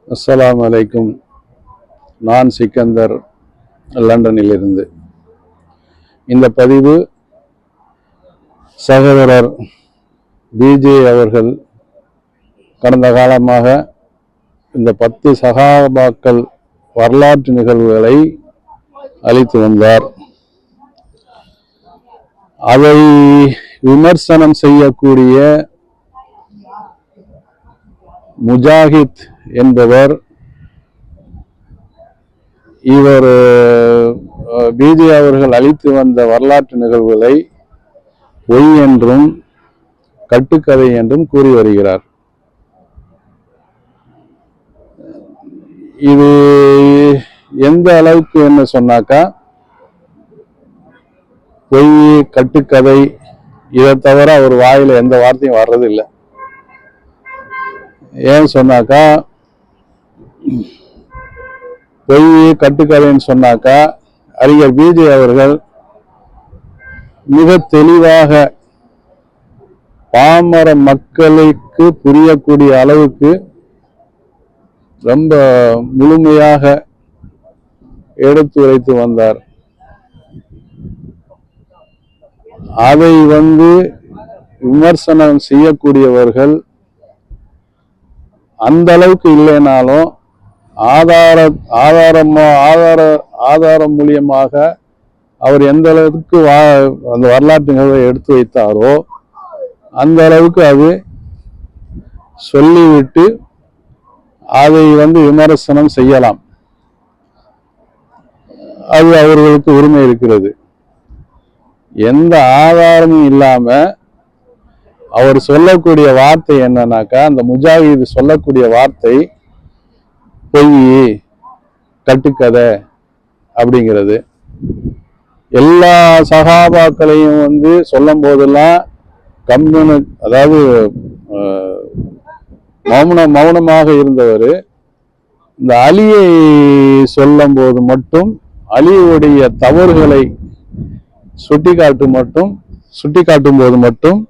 அஸ்ஸலாமு அலைக்கும். நான் சிக்கந்தர், லண்டனில் இருந்து. இந்த பதிவு சகோதரர் பிஜே அவர்கள் கடந்த காலமாக இந்த 10 சஹாபாக்கள் வரலாற்று நிகழ்வுகளை அளித்து வந்தார். அதை விமர்சனம் செய்யக்கூடிய முஜாஹித் என்பவர் இவர் பிஜே அவர்கள் அளித்து வந்த வரலாற்று நிகழ்வுகளை பொய் என்றும் கட்டுக்கதை என்றும் கூறி வருகிறார். இது எந்த அளவுக்கு என்ன சொன்னாக்கா, பொய் கட்டுக்கதை இதை தவிர அவர் வாயில எந்த வார்த்தையும் வர்றது இல்லை. ஏன் சொன்னாக்கா, பொய் கட்டுக்கதைன்னு சொன்னாக்கா அறிஞர் பிஜே அவர்கள் மிக தெளிவாக பாமர மக்களுக்கு புரியக்கூடிய அளவுக்கு ரொம்ப முழுமையாக எடுத்துரைத்து வந்தார். அதை விமர்சனம் செய்யக்கூடியவர்கள் அந்த அளவுக்கு இல்லைனாலும் ஆதாரம் மூலியமாக அவர் எந்த அளவுக்கு அந்த வரலாற்று நிகழ்வை எடுத்து வைத்தாரோ அந்த அளவுக்கு அது சொல்லிவிட்டு அதை விமர்சனம் செய்யலாம். அது அவர்களுக்கு உரிமை இருக்கிறது. எந்த ஆதாரமும் இல்லாம அவர் சொல்லக்கூடிய வார்த்தை என்னன்னாக்கா, அந்த முஜாஹித் சொல்லக்கூடிய வார்த்தை பொய் கட்டுக்கதை அப்படிங்கிறது. எல்லா சகாபாக்களையும் சொல்லும் போதெல்லாம் அதாவது மௌனமாக இருந்தவர் இந்த அலியை சொல்லும் போது மட்டும் அலியுடைய தவறுகளை சுட்டிக்காட்டும் போது மட்டும்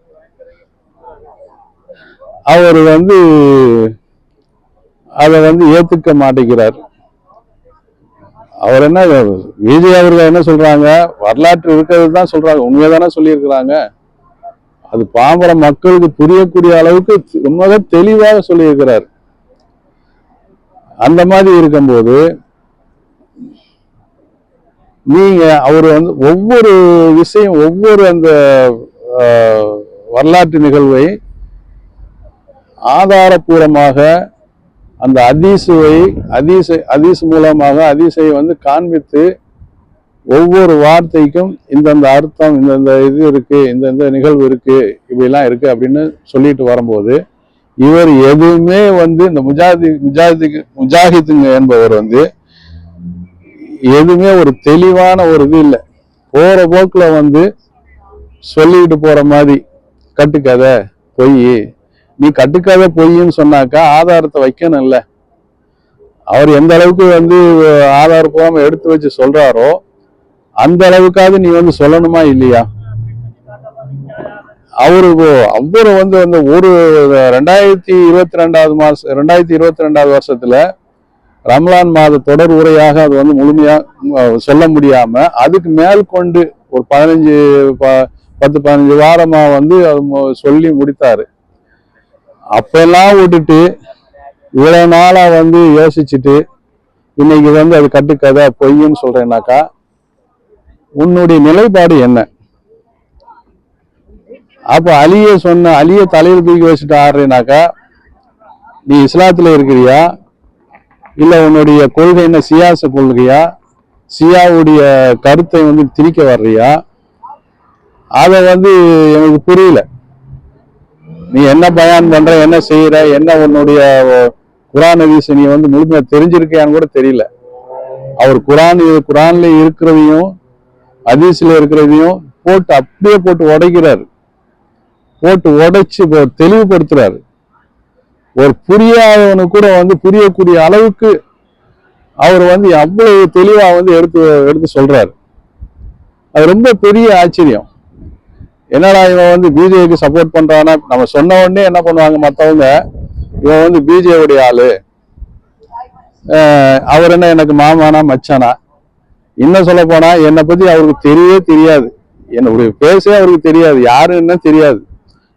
அவர் அதை ஏத்துக்க மாட்டேங்கிறார். அவர் என்ன விஜய் அவர்கள் என்ன சொல்றாங்க, வரலாற்று இருக்கிறது தான் சொல்றாங்க, உண்மையதானே சொல்லியிருக்கிறாங்க. அது பாமர மக்களுக்கு புரியக்கூடிய அளவுக்கு ரொம்ப தெளிவாக சொல்லியிருக்கிறார். அந்த மாதிரி இருக்கும்போது நீங்க அவர் ஒவ்வொரு விஷயம் ஒவ்வொரு அந்த வரலாற்று நிகழ்வை ஆதாரபூர்வமாக அந்த அதீஸ் மூலமாக அதீஸை காண்பித்து ஒவ்வொரு வார்த்தைக்கும் இந்தந்த அர்த்தம், இந்தந்த இது இருக்கு, இந்தந்த நிகழ்வு இருக்கு, இப்படிலாம் இருக்கு அப்படின்னு சொல்லிட்டு வரும்போது இவர் எதுவுமே இந்த முஜாஹிதுங்க என்பவர் எதுவுமே ஒரு தெளிவான ஒரு இது இல்லை. போற போக்குல சொல்லிக்கிட்டு போற மாதிரி கட்டுக்கதை பொய். நீ கட்டுக்கதை பொய்ன்னு சொன்னாக்கா ஆதாரத்தை வைக்கணும் இல்ல. அவர் எந்த அளவுக்கு ஆதாரப்பூர்வமா எடுத்து வச்சு சொல்றாரோ அந்த அளவுக்காவது நீ சொல்லணுமா இல்லையா? அவரு ஒரு 2022 வருஷத்துல ரமலான் மாத தொடர் உரையாக அது முழுமையா சொல்ல முடியாம அதுக்கு மேல் கொண்டு ஒரு 10-15 வாரமா சொல்லி முடித்தாரு. அப்பெல்லாம் விட்டுட்டு இவ்வளவு நாளா யோசிச்சுட்டு இன்னைக்கு அது கட்டுக்கதை பொய்ன்னு சொல்றேன்னாக்கா உன்னுடைய நிலைப்பாடு என்ன? அப்ப அலியை தலையில் தூக்கி வச்சுட்டு ஆடுறேனாக்கா நீ இஸ்லாத்துல இருக்கிறியா, இல்ல உன்னுடைய கொள்கை என்ன சியாச கொள்கையா, சியாவுடைய கருத்தை திணிக்க வர்றியா? அத எனக்கு புரியல. நீ என்ன பயான் பண்ற, என்ன செய்யற, என்ன உன்னுடைய குரான் ஹதீஸ் நீ முழுமையா தெரிஞ்சிருக்கியான்னு கூட தெரியல. அவர் குரான்ல இருக்கிறதையும் ஹதீஸ்ல இருக்கிறதையும் அப்படியே போட்டு உடைக்கிறாரு, போட்டு உடைச்சு தெளிவுபடுத்துறாரு. ஒரு புரியாதவனு கூட புரியக்கூடிய அளவுக்கு அவர் அவ்வளவு தெளிவா எடுத்து சொல்றாரு. அது ரொம்ப பெரிய ஆச்சரியம். என்னடா இவன் பிஜேபிக்கு சப்போர்ட் பண்றானா, நம்ம சொன்ன உடனே என்ன பண்ணுவாங்க மற்றவங்க, இவன் பிஜேபியுடைய ஆளு, அவர் என்ன எனக்கு மாமானா மச்சானா? இன்னும் சொல்ல போனா என்னை பத்தி அவருக்கு தெரியவே தெரியாது, என்னுடைய பேசவே அவருக்கு தெரியாது, யாருன்னு தெரியாது.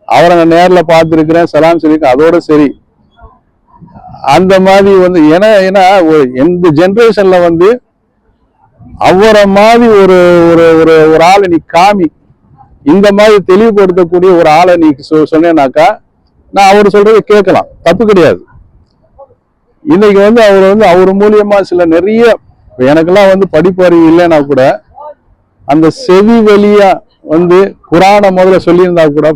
அவரை நான் நேர்ல பார்த்துருக்கிறேன், சலாம் சொல்லியிருக்கேன், அதோட சரி. அந்த மாதிரி வந்து ஏன்னா எந்த ஜென்ரேஷன்ல வந்து அவரை மாதிரி ஒரு ஒரு ஒரு ஒரு ஆளை நீ காமி, இந்த மாதிரி தெளிவுபடுத்தக்கூடிய ஒரு ஆளை நீ சொன்னேனாக்கா நான் அவர் சொல்றதை கேட்கலாம், தப்பு கிடையாது. இன்னைக்கு வந்து அவர் வந்து அவர் மூலியமா சில நிறைய, எனக்கெல்லாம் வந்து படிப்பறிவு இல்லைன்னா கூட அந்த செவி வழியா வந்து குரானை முதல்ல சொல்லியிருந்தா கூட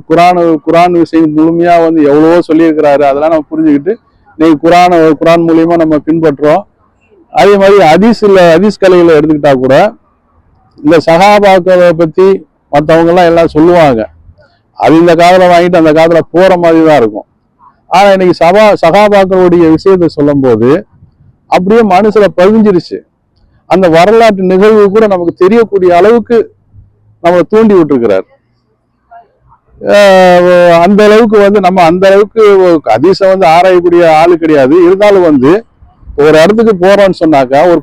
குரான் விஷயம் முழுமையா வந்து எவ்வளவோ சொல்லியிருக்கிறாரு, அதெல்லாம் நம்ம புரிஞ்சுக்கிட்டு இன்னைக்கு குரான் மூலியமா நம்ம பின்பற்றோம். அதே மாதிரி ஹதீஸ் கலைகளை எடுத்துக்கிட்டா கூட இந்த சஹாபாக்களை பத்தி மற்றவங்க எல்லாம் சொல்லுவாங்க, அது இந்த காலத்துல வாங்கிட்டு அந்த காலத்துல போற மாதிரி தான் இருக்கும். ஆனா இன்னைக்கு சகாபாக்களுடைய விஷயத்தை சொல்லும் போது அப்படியே மனசுல பதிஞ்சிருச்சு. அந்த வரலாற்று நிகழ்வு கூட நமக்கு தெரியக்கூடிய அளவுக்கு நம்மளை தூண்டி விட்டுருக்கிறார். அந்த அளவுக்கு வந்து நம்ம அந்த அளவுக்கு ஹதீஸை வந்து ஆராயக்கூடிய ஆளு கிடையாது. இருந்தாலும் வந்து ஒரு இடத்துக்கு போறோம்னு சொன்னாக்கா ஒரு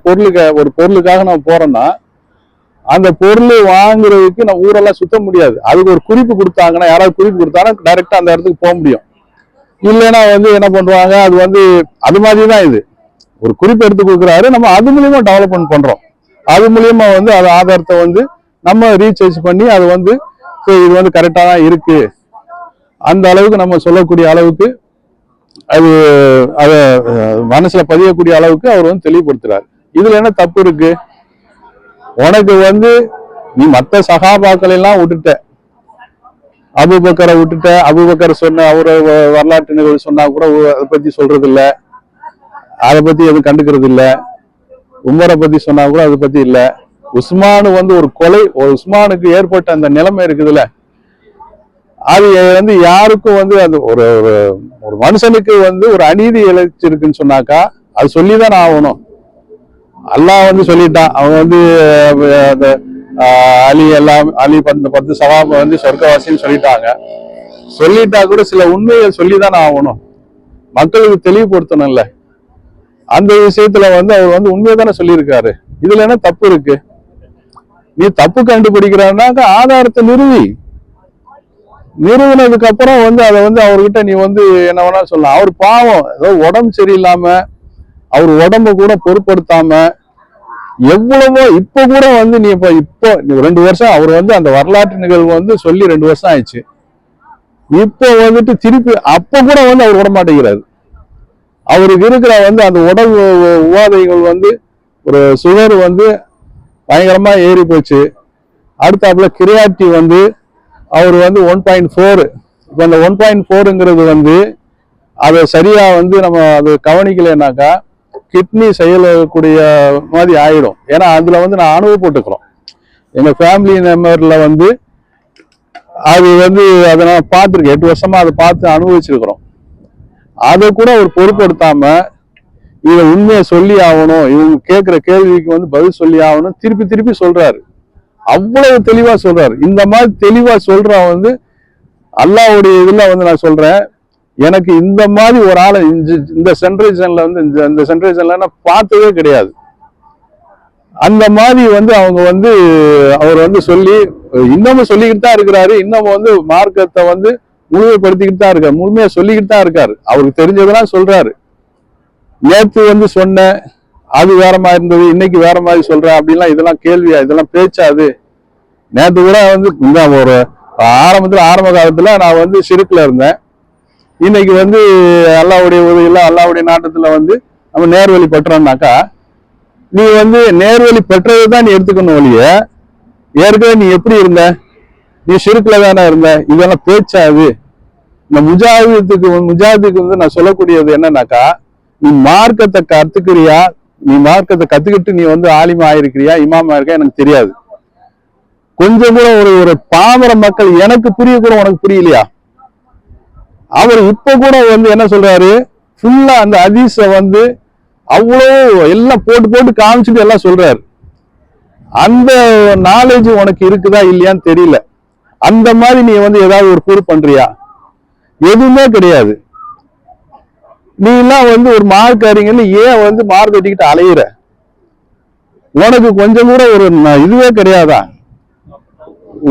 பொருளுக்காக நம்ம போறோம்னா அந்த பொருள் வாங்குறதுக்கு நம்ம ஊரெல்லாம் சுத்த முடியாது. அதுக்கு ஒரு குறிப்பு கொடுத்தாங்கன்னா, யாராவது குறிப்பு கொடுத்தாங்கன்னா டைரக்டா அந்த இடத்துக்கு போக முடியும். இல்லைன்னா வந்து என்ன பண்ணுவாங்க, அது வந்து அது மாதிரிதான். இது ஒரு குறிப்பு எடுத்து கொடுக்குறாரு, நம்ம அது மூலியமா டெவலப்மெண்ட் பண்றோம். அது மூலியமா வந்து அது ஆதாரத்தை வந்து நம்ம ரீசர்ச் பண்ணி அது வந்து இது வந்து கரெக்டா தான் இருக்கு, அந்த அளவுக்கு நம்ம சொல்லக்கூடிய அளவுக்கு அது அதை மனசுல பதியக்கூடிய அளவுக்கு அவர் வந்து தெளிவுபடுத்துறாரு. இதுல என்ன தப்பு இருக்கு? உனக்கு வந்து நீ மற்ற சகாபாக்கள் எல்லாம் விட்டுட்ட, அபூபக்கரை விட்டுட்ட, அபூபக்கர் சொன்ன அவரு வரலாற்று நிகழ்வு சொன்னா கூட அதை பத்தி சொல்றது இல்ல, அதை பத்தி எதுவும் கண்டுக்கிறது இல்ல. உமரை பத்தி சொன்னா கூட அதை பத்தி இல்ல. உஸ்மானு வந்து ஒரு கொலை, உஸ்மானுக்கு ஏற்பட்ட அந்த நிலைமை இருக்குதுல்ல, அது வந்து யாருக்கும் வந்து அது ஒரு ஒரு மனுஷனுக்கு வந்து ஒரு அநீதி இழைச்சிருக்குன்னு சொன்னாக்கா அது சொல்லிதான் ஆகணும். அல்லாஹ் வந்து சொல்லிட்டான், அவன் வந்து அந்த அலி 10 சவாப வந்து சொர்க்கவாசின்னு சொல்லிட்டாங்க. சொல்லிட்டா கூட சில உண்மையை சொல்லிதான் ஆகணும், மக்களுக்கு தெளிவுபடுத்தணும்ல. அந்த விஷயத்துல வந்து அவர் வந்து உண்மையை தானே சொல்லியிருக்காரு. இதுல என்ன தப்பு இருக்கு? நீ தப்பு கண்டுபிடிக்கிறான்னாக்க ஆதாரத்தை நிறுவனதுக்கு அப்புறம் வந்து அதை வந்து அவர்கிட்ட நீ வந்து என்ன வேணா சொல்லலாம். அவர் பாவம், ஏதோ உடம்பு சரியில்லாம அவர் உடம்ப கூட பொருட்படுத்தாம எவ்வளவோ, இப்ப கூட வந்து நீ இப்போ 2 வருஷம் அவர் வந்து அந்த வரலாற்று நிகழ்வு வந்து சொல்லி 2 வருஷம் ஆயிடுச்சு. இப்போ வந்துட்டு திருப்பி அப்ப கூட வந்து அவர் விட மாட்டேங்கிறாரு. அவருக்கு இருக்கிற வந்து அந்த உடல் உபாதைகள் வந்து ஒரு சுகர் வந்து பயங்கரமா ஏறி போச்சு. அடுத்தாப்புல கிரியாட்டி வந்து அவர் வந்து 1.4. இப்ப அந்த 1.4ங்கிறது வந்து அதை சரியா வந்து நம்ம அது கவனிக்கலைன்னாக்கா கிட்னி செயலக்கூடிய மாதிரி ஆயிடும். ஏன்னா அதுல வந்து நான் அனுபவப்பட்டுக்கிறோம், எங்க ஃபேமிலி மெம்பர்ல வந்து அது வந்து அதை நான் பார்த்துருக்கேன். 8 வருஷமா அதை பார்த்து அனுபவிச்சிருக்கிறோம். அதை கூட அவர் பொருட்படுத்தாம இதை உண்மையை சொல்லி ஆகணும், இவங்க கேட்கிற கேள்விக்கு வந்து பதில் சொல்லி ஆகணும், திருப்பி சொல்றாரு. அவ்வளவு தெளிவா சொல்றாரு. இந்த மாதிரி தெளிவா சொல்ற வந்து அல்லாஹ்வுடைய இதுல வந்து நான் சொல்றேன், எனக்கு இந்த மாதிரி ஒரு ஆளை இந்த ஜெனரேஷன்ல வந்து இந்த ஜெனரேஷன்ல நான் பார்த்ததே கிடையாது. அந்த மாதிரி வந்து அவங்க வந்து அவர் வந்து சொல்லி இன்னமும் சொல்லிக்கிட்டு தான் இருக்கிறாரு. இன்னமும் வந்து மார்க்கத்தை வந்து முழுமைப்படுத்திக்கிட்டு தான் இருக்காரு, முழுமையா சொல்லிக்கிட்டு தான் இருக்காரு. அவருக்கு தெரிஞ்சதெல்லாம் சொல்றாரு. நேற்று வந்து சொன்ன அது வேற மாதிரி இருந்தது, இன்னைக்கு வேற மாதிரி சொல்றேன் அப்படின்லாம் இதெல்லாம் கேள்வியா, இதெல்லாம் பேச்சாது. நேற்று கூட வந்து இந்த ஒரு ஆரம்ப காலத்துல நான் வந்து சிறுக்குல இருந்தேன். இன்னைக்கு வந்து அல்லாஹ்வுடைய உதவியில அல்லாஹ்வுடைய நாட்டத்துல வந்து நம்ம நேர்வழி பெற்றோம்னாக்கா நீ வந்து நேர்வழி பெற்றதை தான் நீ எடுத்துக்கணும் ஒழிய, ஏற்கனவே நீ எப்படி இருந்த, நீ சிறுக்குல தானே இருந்த, இதெல்லாம் பேச்சாது. இந்த முஜாஹிதுக்கு வந்து நான் சொல்லக்கூடியது என்னன்னாக்கா, நீ மார்க்கத்தை கத்துக்கிறியா, நீ மார்க்கத்தை கத்துக்கிட்டு நீ வந்து ஆலிமா ஆயிருக்கிறியா, இமாமா இருக்கா எனக்கு தெரியாது. கொஞ்சம் கூட ஒரு பாமர மக்கள் எனக்கு புரிய கூட உனக்கு புரியலையா? அவர் இப்ப கூட வந்து என்ன சொல்றாரு, ஃபுல்லா அந்த ஹதீஸ வந்து அவ்வளோ எல்லாம் போட்டு காமிச்சுட்டு எல்லாம் சொல்றாரு. அந்த நாலேஜ் உனக்கு இருக்குதா இல்லையான்னு தெரியல. அந்த மாதிரி நீ வந்து ஏதாவது ஒரு ப்ரூவ் பண்றியா? எதுவுமே கிடையாது. நீ எல்லாம் வந்து ஒரு மார்க் அறிஞர்னு ஏன் வந்து மார்க் வெட்டிக்கிட்டு அலையிற? உனக்கு கொஞ்சம் கூட ஒரு இதுவே கிடையாதா?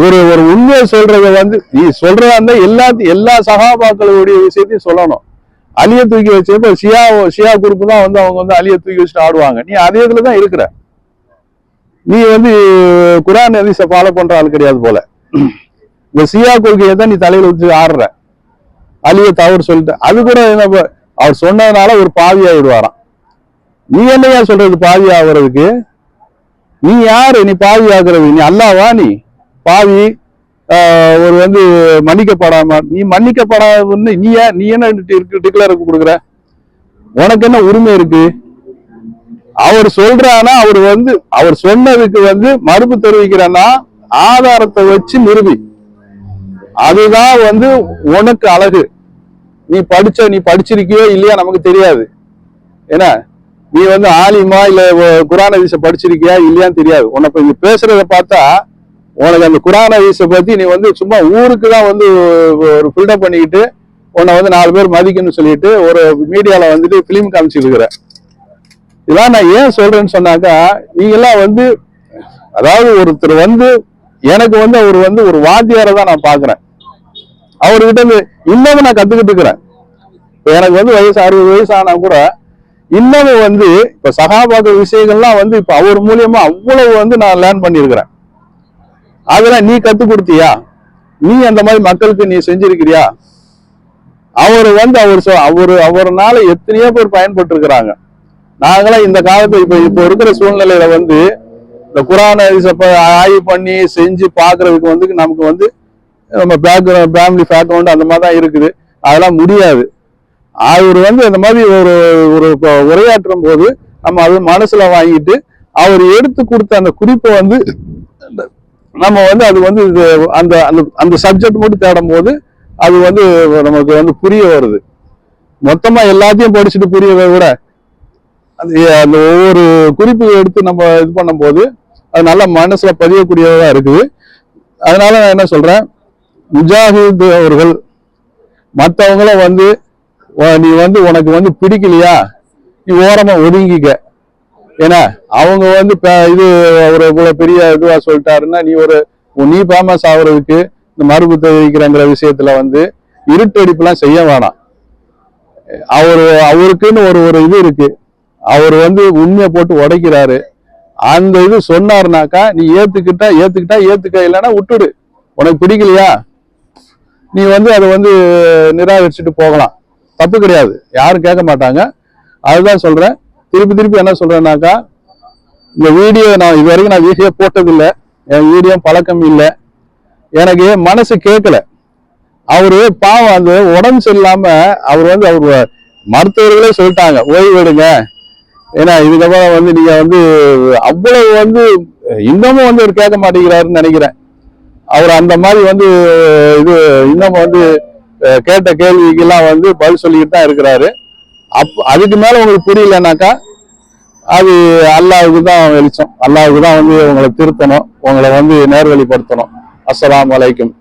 ஒரு ஒரு உண்மையை சொல்றத வந்து நீ சொல்றதா இருந்தா எல்லா சகாபாக்களுடைய விஷயத்தையும் சொல்லணும். அலிய தூக்கி வச்சு ஷியா குரூப் தான் வந்து அவங்க வந்து அலிய தூக்கி வச்சுட்டு ஆடுவாங்க. நீ அதே இதுலதான் இருக்கிற. நீ வந்து குர்ஆன் ஹதீஸை ஃபாலோ பண்ற ஆள் கிடையாது போல. இந்த ஷியா கொள்கையை தான் நீ தலையில வச்சு ஆடுற. அலிய தவறு சொல்லிட்டு அது கூட அவர் சொன்னதுனால ஒரு பாவி ஆயிடுவாராம். நீ என்னையா சொல்றது பாவி ஆகுறதுக்கு? நீ யாரு நீ பாவி ஆகுறது? நீ அல்லாவா? நீ பாவி ஒரு வந்து மன்னிக்கப்படாம நீ மன்னிக்கப்படாதுன்னு நீ என்ன டிக்ளேர் கொடுக்குற? உனக்கு என்ன உரிமை இருக்கு? அவர் சொல்றானா அவர் சொன்னதுக்கு வந்து மறுப்பு தெரிவிக்கிறன்னா ஆதாரத்தை வச்சு நிரூபி. அதுதான் வந்து உனக்கு அழகு. நீ படிச்சிருக்கியோ இல்லையா நமக்கு தெரியாது. ஏன்னா நீ வந்து ஆலிமா இல்ல குர்ஆன் ஹதீஸை படிச்சிருக்கியா இல்லையான்னு தெரியாது. உனக்கு நீ பேசுறத பார்த்தா உனக்கு அந்த குர்ஆன் ஹதீஸை பத்தி நீ வந்து சும்மா ஊருக்கு தான் வந்து ஒரு பில்டப் பண்ணிக்கிட்டு உன்னை வந்து 4 பேர் மதிக்கணும்னு சொல்லிட்டு ஒரு மீடியால வந்துட்டு பிலிம் காமிச்சிட்டு இருக்கிற. இதெல்லாம் நான் ஏன் சொல்றேன்னு சொன்னாக்கா, நீங்க எல்லாம் வந்து அதாவது ஒருத்தர் வந்து எனக்கு வந்து அவர் வந்து ஒரு வாத்தியாரை தான் நான் பாக்குறேன். அவர்கிட்ட இருந்து இன்னமும் நான் கத்துக்கிட்டு இருக்கிறேன். எனக்கு வந்து வயசு 60 வயசு ஆனா கூட இன்னமும் வந்து இப்ப சகாபாக்கள் விஷயங்கள்லாம் வந்து இப்ப அவர் மூலியமா அவ்வளவு வந்து நான் லேர்ன் பண்ணியிருக்கிறேன். அதெல்லாம் நீ கத்து கொடுத்தியா? நீ அந்த மாதிரி மக்களுக்கு நீ செஞ்சிருக்கிறியா? அவர் வந்து அவர்னால எத்தனையோ பேர் பயன்பட்டு இருக்கிறாங்க. நாங்களாம் இந்த காலத்துல இப்ப இருக்கிற சூழ்நிலையில வந்து இந்த குர்ஆன் ஹதீஸை ஆய்வு பண்ணி செஞ்சு பாக்குறதுக்கு வந்து நமக்கு வந்து நம்ம பேக்ரவுண்ட் ஃபேமிலி பேக்ரவுண்ட் அந்த மாதிரி தான் இருக்குது. அதெல்லாம் முடியாது. அவர் வந்து அந்த மாதிரி ஒரு உரையாற்றும் போது நம்ம அது மனசுல வாங்கிட்டு அவர் எடுத்து கொடுத்த அந்த குறிப்பை வந்து நம்ம வந்து அது வந்து அந்த அந்த சப்ஜெக்ட் மட்டும் தேடும் போது அது வந்து நமக்கு வந்து புரிய வருது. மொத்தமா எல்லாத்தையும் படிச்சுட்டு புரியதை விட அந்த ஒவ்வொரு குறிப்பு எடுத்து நம்ம இது பண்ணும் போது அது நல்ல மனசுல பதியக்கூடியதா இருக்குது. அதனால நான் என்ன சொல்றேன், முஜாஹித் அவர்கள் மற்றவங்கள வந்து நீ வந்து உனக்கு வந்து பிடிக்கலையா நீ ஓரமா ஒதுங்கிக்க. ஏன்னா அவங்க வந்து இது ஒரு இவ்வளவு பெரிய இதுவா சொல்லிட்டாருன்னா நீ ஃபேமஸ் ஆகுறதுக்கு இந்த மறுப்பு தெரிவிக்கிறங்கிற விஷயத்துல வந்து இருட்டடிப்புலாம் செய்ய வேணாம். அவருக்குன்னு ஒரு இது இருக்கு. அவர் வந்து உண்மையை போட்டு உடைக்கிறாரு. அந்த இது சொன்னாருனாக்கா நீ ஏத்துக்க, இல்லைன்னா விட்டுடு. உனக்கு பிடிக்கலையா நீ வந்து அதை வந்து நிராகரிச்சுட்டு போகலாம், தப்பு கிடையாது, யாரும் கேட்க மாட்டாங்க. அதுதான் சொல்றேன். திருப்பி என்ன சொல்றேன்னாக்கா, இந்த வீடியோ நான் இது வரைக்கும் நான் வீடியோ போட்டதில்லை, என் வீடியோ பழக்கம் இல்லை, எனக்கு மனசு கேட்கல. அவரு பாவம் அந்த உடம்பு சரியில்லாம அவர் வந்து மருத்துவர்களே சொல்லிட்டாங்க ஓய்வு எடுங்க. ஏன்னா இதுக்கப்புறம் வந்து நீங்க வந்து அவ்வளவு வந்து இன்னமும் வந்து அவர் கேட்க மாட்டேங்கிறாருன்னு நினைக்கிறேன். அவர் அந்த மாதிரி வந்து இது இன்னமும் வந்து கேட்ட கேள்விக்கெல்லாம் வந்து பதில் சொல்லிக்கிட்டு தான் இருக்கிறாரு. அதுக்கு மேல உங்களுக்கு புரியலனாக்கா அது அல்லாஹ்வுக்கு தான் வெளிச்சம். அல்லாஹ்வுக்கு தான் வந்து உங்களை திருத்தணும், உங்களை வந்து நேர்வழிப்படுத்தணும். அஸ்ஸலாமு அலைக்கும்.